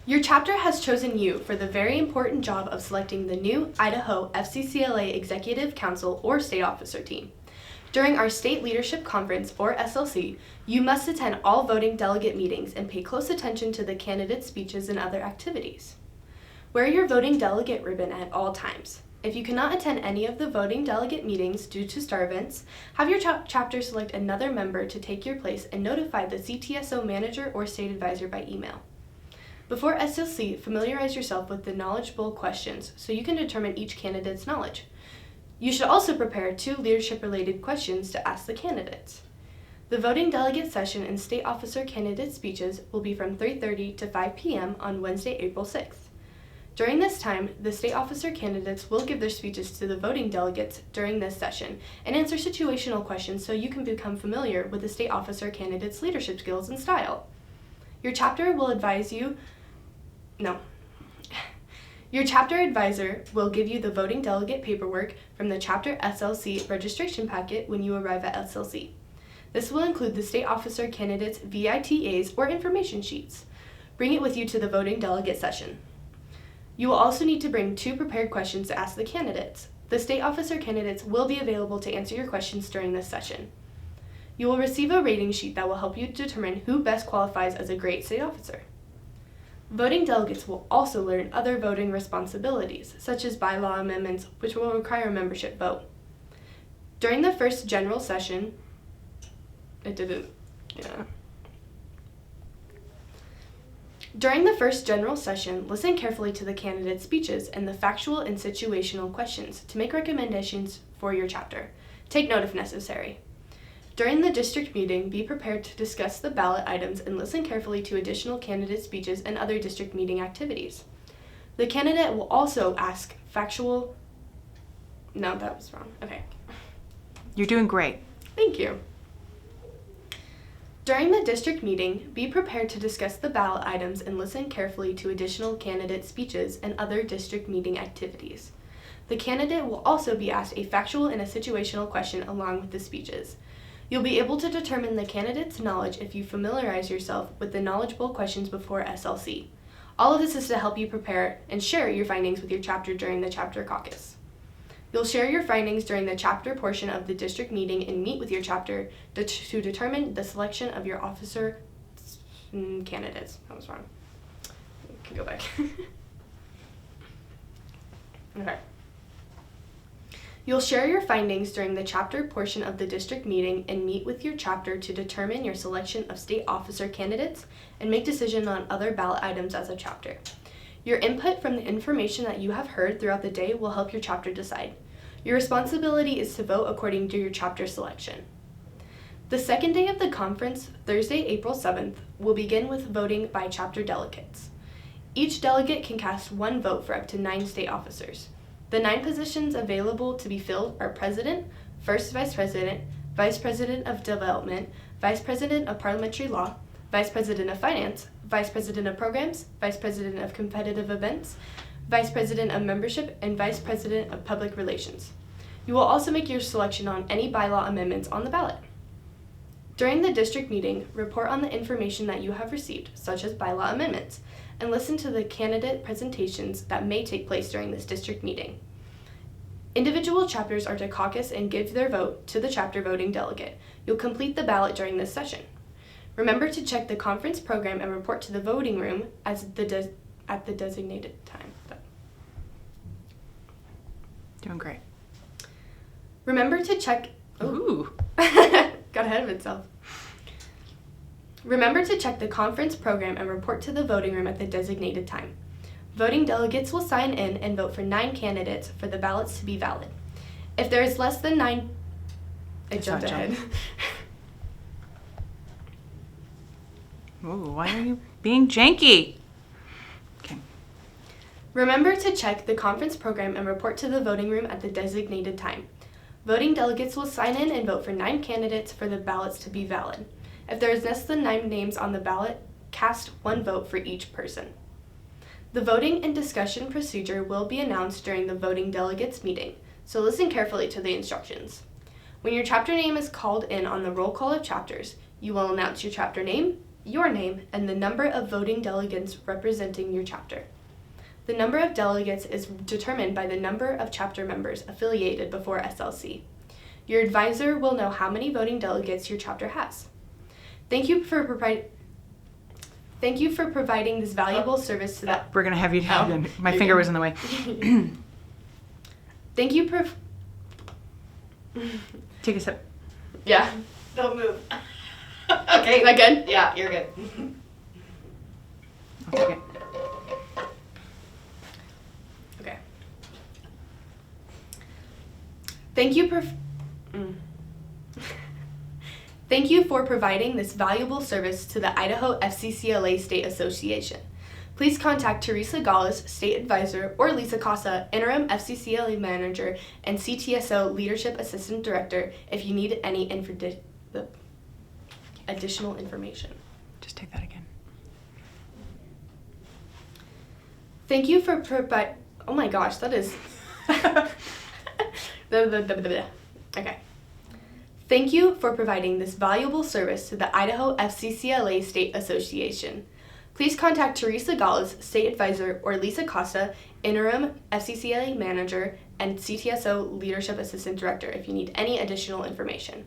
Your chapter has chosen you for the very important job of selecting the new Idaho FCCLA Executive Council or State Officer team. During our State Leadership Conference, or SLC, you must attend all voting delegate meetings and pay close attention to the candidates' speeches and other activities. Wear your voting delegate ribbon at all times. If you cannot attend any of the voting delegate meetings due to star events, have your chapter select another member to take your place and notify the CTSO manager or state advisor by email. Before SLC, familiarize yourself with the Knowledge Bowl questions so you can determine each candidate's knowledge. You should also prepare 2 leadership-related questions to ask the candidates. The voting delegate session and state officer candidate speeches will be from 3:30 to 5 p.m. on Wednesday, April 6th. During this time, the state officer candidates will give their speeches to the voting delegates during this session and answer situational questions so you can become familiar with the state officer candidates' leadership skills and style. Your chapter advisor will give you the voting delegate paperwork from the chapter SLC registration packet when you arrive at SLC. This will include the state officer candidates' VITAs or information sheets. Bring it with you to the voting delegate session. You will also need to bring 2 prepared questions to ask the candidates. The state officer candidates will be available to answer your questions during this session. You will receive a rating sheet that will help you determine who best qualifies as a great state officer. Voting delegates will also learn other voting responsibilities, such as bylaw amendments, which will require a membership vote. During the first general session, During the first general session, listen carefully to the candidates' speeches and the factual and situational questions to make recommendations for your chapter. Take note if necessary. During the district meeting, be prepared to discuss the ballot items and listen carefully to additional candidate speeches and other district meeting activities. The candidate will also ask factual... No, that was wrong. Okay. You're doing great. Thank you. During the district meeting, be prepared to discuss the ballot items and listen carefully to additional candidate speeches and other district meeting activities. The candidate will also be asked a factual and a situational question along with the speeches. You'll be able to determine the candidate's knowledge if you familiarize yourself with the Knowledge Bowl questions before SLC. All of this is to help you prepare and share your findings with your chapter during the chapter caucus. You'll share your findings during the chapter portion of the district meeting and meet with your chapter to determine the selection of your officer candidates. That was wrong. We can go back. Okay. You'll share your findings during the chapter portion of the district meeting and meet with your chapter to determine your selection of state officer candidates and make decisions on other ballot items as a chapter. Your input from the information that you have heard throughout the day will help your chapter decide. Your responsibility is to vote according to your chapter selection. The second day of the conference, Thursday, April 7th, will begin with voting by chapter delegates. Each delegate can cast 1 vote for up to 9 state officers. The 9 positions available to be filled are President, First Vice President, Vice President of Development, Vice President of Parliamentary Law, Vice President of Finance, Vice President of Programs, Vice President of Competitive Events, Vice President of Membership, and Vice President of Public Relations. You will also make your selection on any bylaw amendments on the ballot. During the district meeting, report on the information that you have received, such as bylaw amendments, and listen to the candidate presentations that may take place during this district meeting. Individual chapters are to caucus and give their vote to the chapter voting delegate. You'll complete the ballot during this session. Remember to check the conference program and report to the voting room at the designated time. Doing great. Remember to check... Ooh. Got ahead of itself. Remember to check the conference program and report to the voting room at the designated time. Voting delegates will sign in and vote for 9 candidates for the ballots to be valid. If there is less than 9... I jumped ahead. Ooh, why are you being janky? Okay. Remember to check the conference program and report to the voting room at the designated time. Voting delegates will sign in and vote for 9 candidates for the ballots to be valid. If there is less than 9 names on the ballot, cast 1 vote for each person. The voting and discussion procedure will be announced during the voting delegates meeting, so listen carefully to the instructions. When your chapter name is called in on the roll call of chapters, you will announce your chapter name, your name, and the number of voting delegates representing your chapter. The number of delegates is determined by the number of chapter members affiliated before SLC. Your advisor will know how many voting delegates your chapter has. Thank you for providing this valuable service to the... We're going to have you... My finger was in the way. Thank you for... Take a sip. Yeah. Don't move. Okay. Is that good? Yeah, you're good. I'll take it. Okay. Thank you for providing this valuable service to the Idaho FCCLA State Association. Please contact Teresa Gallus, State Advisor, or Lisa Casa, Interim FCCLA Manager and CTSO Leadership Assistant Director, if you need any additional information. Just take that again. Thank you for oh my gosh, that is... Okay. Thank you for providing this valuable service to the Idaho FCCLA State Association. Please contact Teresa Gallus, State Advisor, or Lisa Costa, Interim FCCLA Manager and CTSO Leadership Assistant Director, if you need any additional information.